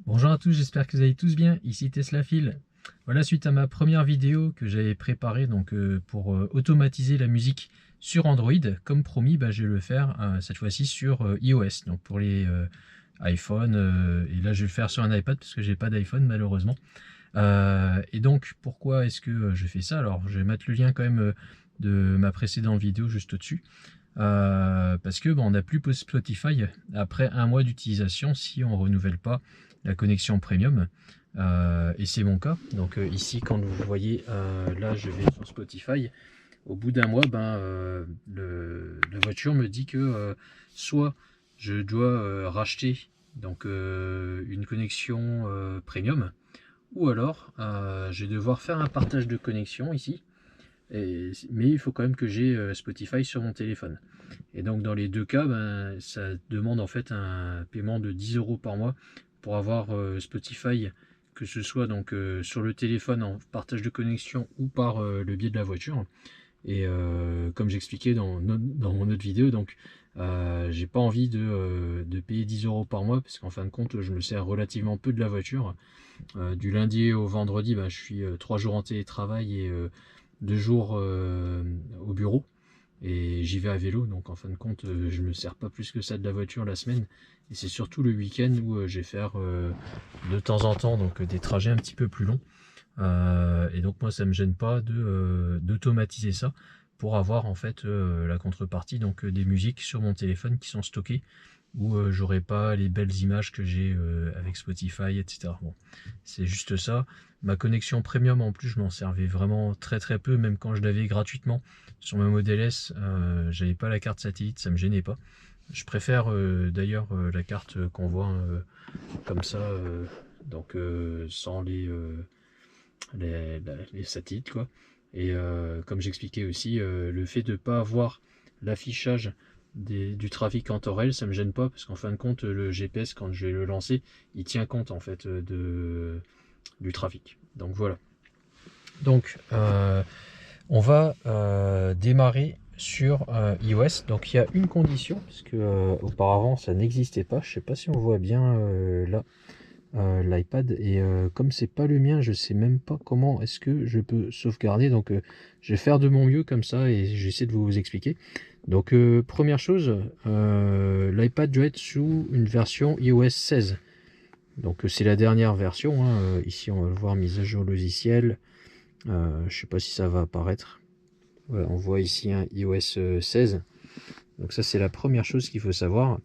Bonjour à tous, j'espère que vous allez tous bien, ici Teslaphile. Voilà, suite à ma première vidéo que j'avais préparée pour automatiser la musique sur Android, comme promis, je vais le faire cette fois-ci sur iOS, donc pour les iPhone, et là je vais le faire sur un iPad parce que j'ai pas d'iPhone malheureusement. Et donc pourquoi est-ce que je fais ça? Alors je vais mettre le lien quand même de ma précédente vidéo juste au-dessus. Parce que on n'a plus Spotify après un mois d'utilisation si on renouvelle pas la connexion premium. Et c'est mon cas. Donc ici, quand vous voyez, là je vais sur Spotify. Au bout d'un mois, la voiture me dit que soit je dois racheter une connexion premium, ou alors je vais devoir faire un partage de connexion ici. Mais il faut quand même que j'ai Spotify sur mon téléphone. Et donc dans les deux cas, ça demande en fait un paiement de 10 euros par mois pour avoir Spotify, que ce soit sur le téléphone en partage de connexion ou par le biais de la voiture. Et comme j'expliquais dans mon autre vidéo, j'ai pas envie de payer 10 euros par mois parce qu'en fin de compte, je me sers relativement peu de la voiture. Du lundi au vendredi, je suis 3 jours en télétravail et 2 jours au bureau. Et j'y vais à vélo, donc en fin de compte, je me sers pas plus que ça de la voiture la semaine. Et c'est surtout le week-end où je vais faire de temps en temps des trajets un petit peu plus longs. Et donc moi, ça me gêne pas d'automatiser ça pour avoir en fait la contrepartie, des musiques sur mon téléphone qui sont stockées où j'aurai pas les belles images que j'ai avec Spotify, etc. Bon, c'est juste ça. Ma connexion premium en plus, je m'en servais vraiment très très peu, même quand je l'avais gratuitement sur ma Model S, j'avais pas la carte satellite, ça me gênait pas. Je préfère d'ailleurs la carte qu'on voit comme ça, sans les satellites quoi. Et comme j'expliquais aussi, le fait de ne pas avoir l'affichage du trafic en temps réel, ça me gêne pas parce qu'en fin de compte, le GPS, quand je vais le lancer, il tient compte en fait du trafic. Donc voilà. Donc on va démarrer sur iOS. Donc il y a une condition parce que auparavant ça n'existait pas. Je sais pas si on voit bien là l'iPad, et comme c'est pas le mien, je sais même pas comment est-ce que je peux sauvegarder. Donc je vais faire de mon mieux comme ça et j'essaie de vous expliquer. Donc première chose, l'iPad doit être sous une version iOS 16. Donc c'est la dernière version, hein. Ici on va le voir, mise à jour logiciel. Je sais pas si ça va apparaître. Voilà, on voit ici un iOS 16. Donc ça c'est la première chose qu'il faut savoir.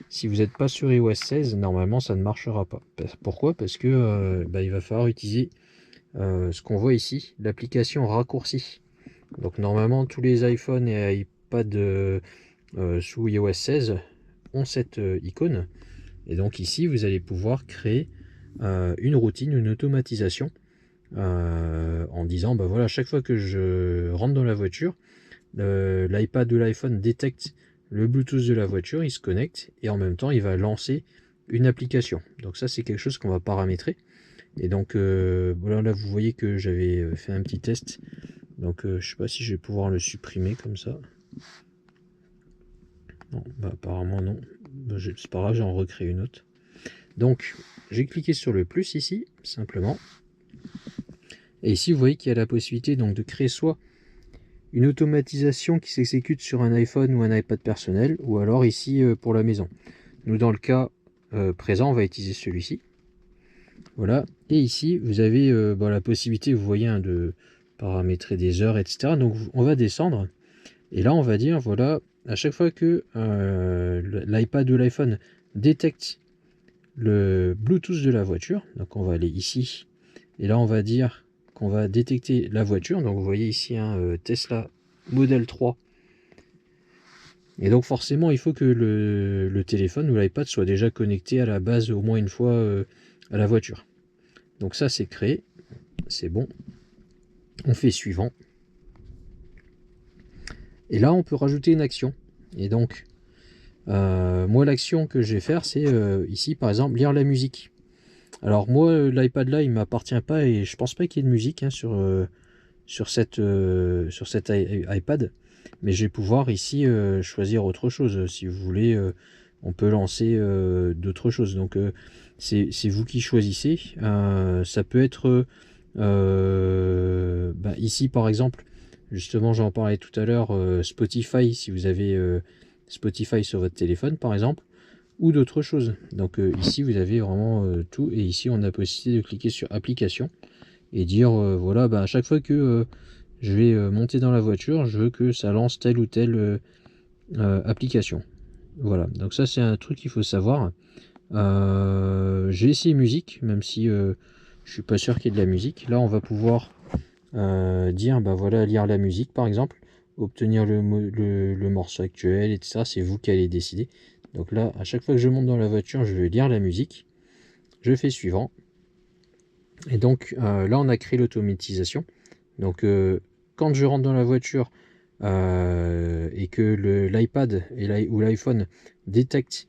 Si vous n'êtes pas sur iOS 16, normalement ça ne marchera pas. Pourquoi? Parce que il va falloir utiliser ce qu'on voit ici, l'application raccourci. Donc normalement tous les iPhones et iPad sous iOS 16 ont cette icône. Et donc ici vous allez pouvoir créer une routine, une automatisation en disant voilà, chaque fois que je rentre dans la voiture, l'iPad ou l'iPhone détecte le Bluetooth de la voiture, il se connecte et en même temps il va lancer une application. Donc ça c'est quelque chose qu'on va paramétrer. Et donc voilà, là vous voyez que j'avais fait un petit test. Donc je sais pas si je vais pouvoir le supprimer comme ça. Non, apparemment non. C'est pas grave, j'en recrée une autre. Donc j'ai cliqué sur le plus ici, simplement. Et ici vous voyez qu'il y a la possibilité donc de créer soit une automatisation qui s'exécute sur un iPhone ou un iPad personnel, ou alors ici pour la maison. Nous dans le cas présent, on va utiliser celui-ci. Voilà, et ici vous avez la possibilité, vous voyez, de paramétrer des heures, etc. Donc on va descendre, et là on va dire, voilà, à chaque fois que l'iPad ou l'iPhone détecte le Bluetooth de la voiture, donc on va aller ici, et là on va dire qu'on va détecter la voiture. Donc vous voyez ici un Tesla Model 3. Et donc forcément il faut que le téléphone ou l'iPad soit déjà connecté à la base au moins une fois à la voiture. Donc ça c'est créé, c'est bon. On fait suivant. Et là on peut rajouter une action. Et donc moi l'action que je vais faire c'est ici par exemple lire la musique. Alors moi l'iPad là il m'appartient pas et je pense pas qu'il y ait de musique sur cet iPad, mais je vais pouvoir ici choisir autre chose. Si vous voulez on peut lancer d'autres choses. Donc c'est vous qui choisissez. Ça peut être ici par exemple, justement j'en parlais tout à l'heure, Spotify, si vous avez Spotify sur votre téléphone par exemple, ou d'autres choses. Donc ici vous avez vraiment tout, et ici on a la possibilité de cliquer sur application et dire voilà, à chaque fois que je vais monter dans la voiture, je veux que ça lance telle ou telle application. Voilà, donc ça c'est un truc qu'il faut savoir. J'ai essayé musique, même si je suis pas sûr qu'il y ait de la musique. Là on va pouvoir dire voilà, lire la musique par exemple, obtenir le morceau actuel, etc. C'est vous qui allez décider. Donc là, à chaque fois que je monte dans la voiture, je vais lire la musique. Je fais suivant. Et donc là, on a créé l'automatisation. Donc quand je rentre dans la voiture et que l'iPad ou l'iPhone détecte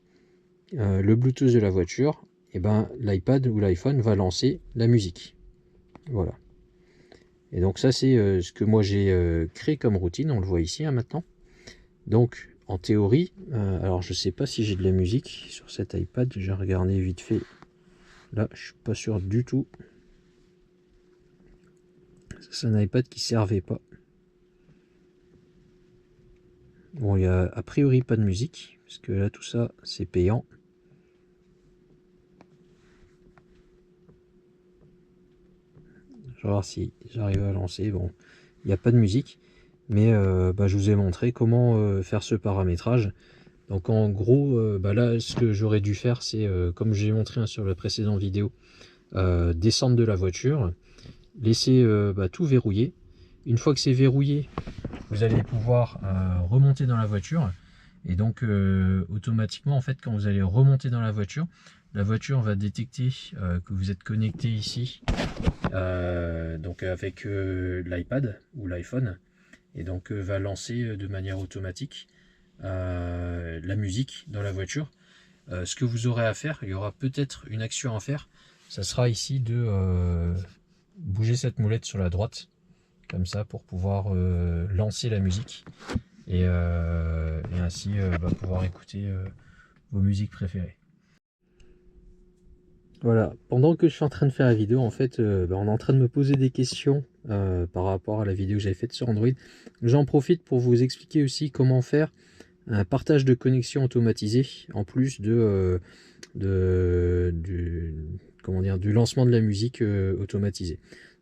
le Bluetooth de la voiture, et l'iPad ou l'iPhone va lancer la musique. Voilà. Et donc ça, c'est ce que moi j'ai créé comme routine. On le voit ici maintenant. Donc en théorie, alors je sais pas si j'ai de la musique sur cet iPad, j'ai regardé vite fait. Là, je suis pas sûr du tout. C'est un iPad qui servait pas. Bon, il y a a priori pas de musique, parce que là tout ça c'est payant. Je vais voir si j'arrive à lancer. Bon, il n'y a pas de musique, mais je vous ai montré comment faire ce paramétrage. Donc en gros, là, ce que j'aurais dû faire, c'est, comme j'ai montré sur la précédente vidéo, descendre de la voiture, laisser tout verrouiller. Une fois que c'est verrouillé, vous allez pouvoir remonter dans la voiture. Et donc automatiquement, en fait, quand vous allez remonter dans la voiture va détecter que vous êtes connecté ici, donc avec l'iPad ou l'iPhone, et donc va lancer de manière automatique la musique dans la voiture. Ce que vous aurez à faire, il y aura peut-être une action à faire, ça sera ici de bouger cette molette sur la droite, comme ça, pour pouvoir lancer la musique, et ainsi pouvoir écouter vos musiques préférées. Voilà, pendant que je suis en train de faire la vidéo, en fait, on est en train de me poser des questions par rapport à la vidéo que j'avais faite sur Android. J'en profite pour vous expliquer aussi comment faire un partage de connexion automatisé, en plus du lancement de la musique automatisé.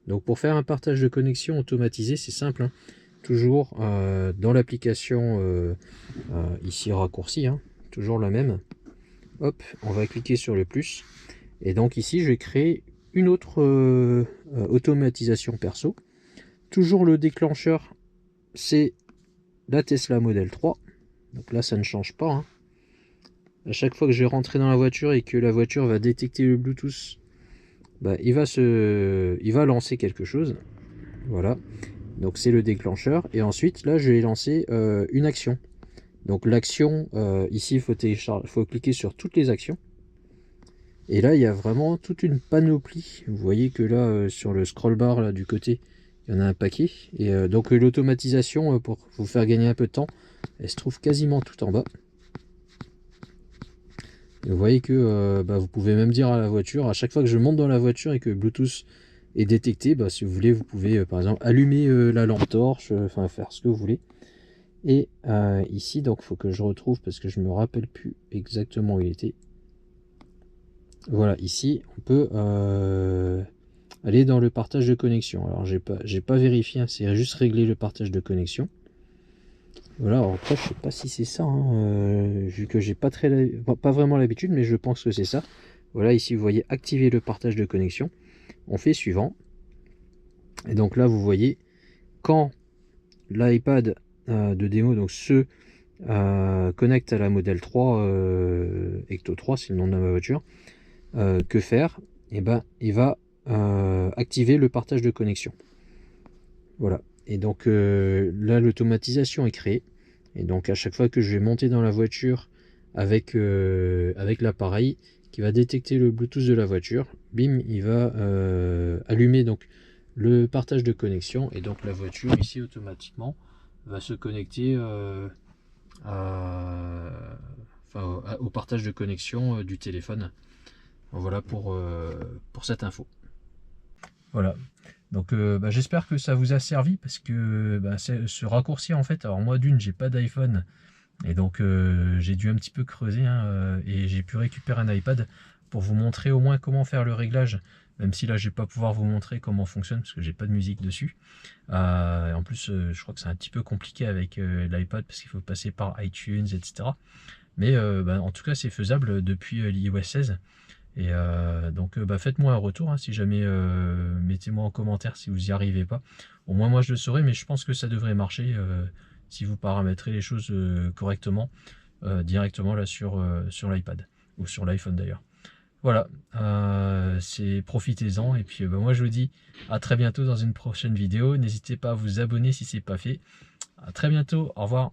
Donc pour faire un partage de connexion automatisé, c'est simple, hein. Toujours dans l'application ici raccourci, hein, toujours la même. Hop, on va cliquer sur le plus. Et donc ici, je vais créer une autre automatisation perso. Toujours le déclencheur, c'est la Tesla Model 3. Donc là, ça ne change pas, hein. À chaque fois que je vais rentrer dans la voiture et que la voiture va détecter le Bluetooth, il va lancer quelque chose. Voilà. Donc c'est le déclencheur. Et ensuite, là, je vais lancer une action. Donc l'action, ici, il faut cliquer sur toutes les actions. Et là, il y a vraiment toute une panoplie. Vous voyez que là, sur le scroll bar là, du côté, il y en a un paquet. Et donc l'automatisation, pour vous faire gagner un peu de temps, elle se trouve quasiment tout en bas. Et vous voyez que vous pouvez même dire à la voiture, à chaque fois que je monte dans la voiture et que Bluetooth est détecté, si vous voulez, vous pouvez par exemple allumer la lampe torche, enfin faire ce que vous voulez. Et ici, donc il faut que je retrouve parce que je me rappelle plus exactement où il était. Voilà, ici on peut aller dans le partage de connexion. Alors j'ai pas vérifié, hein, c'est juste régler le partage de connexion. Voilà, alors après je sais pas si c'est ça, hein, vu que j'ai pas vraiment l'habitude, mais je pense que c'est ça. Voilà, ici vous voyez activer le partage de connexion. On fait suivant. Et donc là vous voyez, quand l'iPad de démo donc se connecte à la Model 3 Ecto 3, c'est le nom de ma voiture, que faire? Et il va activer le partage de connexion. Voilà. Et donc là l'automatisation est créée. Et donc à chaque fois que je vais monter dans la voiture avec l'appareil qui va détecter le Bluetooth de la voiture, bim, il va allumer donc le partage de connexion, et donc la voiture ici automatiquement va se connecter au partage de connexion du téléphone. Voilà pour cette info. Voilà. Donc j'espère que ça vous a servi, parce que ce raccourci en fait, alors moi d'une j'ai pas d'iPhone, et donc j'ai dû un petit peu creuser, hein, et j'ai pu récupérer un iPad pour vous montrer au moins comment faire le réglage, même si là je vais pas pouvoir vous montrer comment fonctionne parce que j'ai pas de musique dessus. En plus je crois que c'est un petit peu compliqué avec l'iPad parce qu'il faut passer par iTunes, etc. Mais en tout cas c'est faisable depuis l'iOS 16. Et donc faites-moi un retour, hein, si jamais, mettez-moi en commentaire si vous n'y arrivez pas. Au moins moi je le saurai, mais je pense que ça devrait marcher si vous paramétrez les choses correctement directement là sur l'iPad ou sur l'iPhone d'ailleurs. Voilà, profitez-en, et puis moi je vous dis à très bientôt dans une prochaine vidéo. N'hésitez pas à vous abonner si ce n'est pas fait. À très bientôt, au revoir.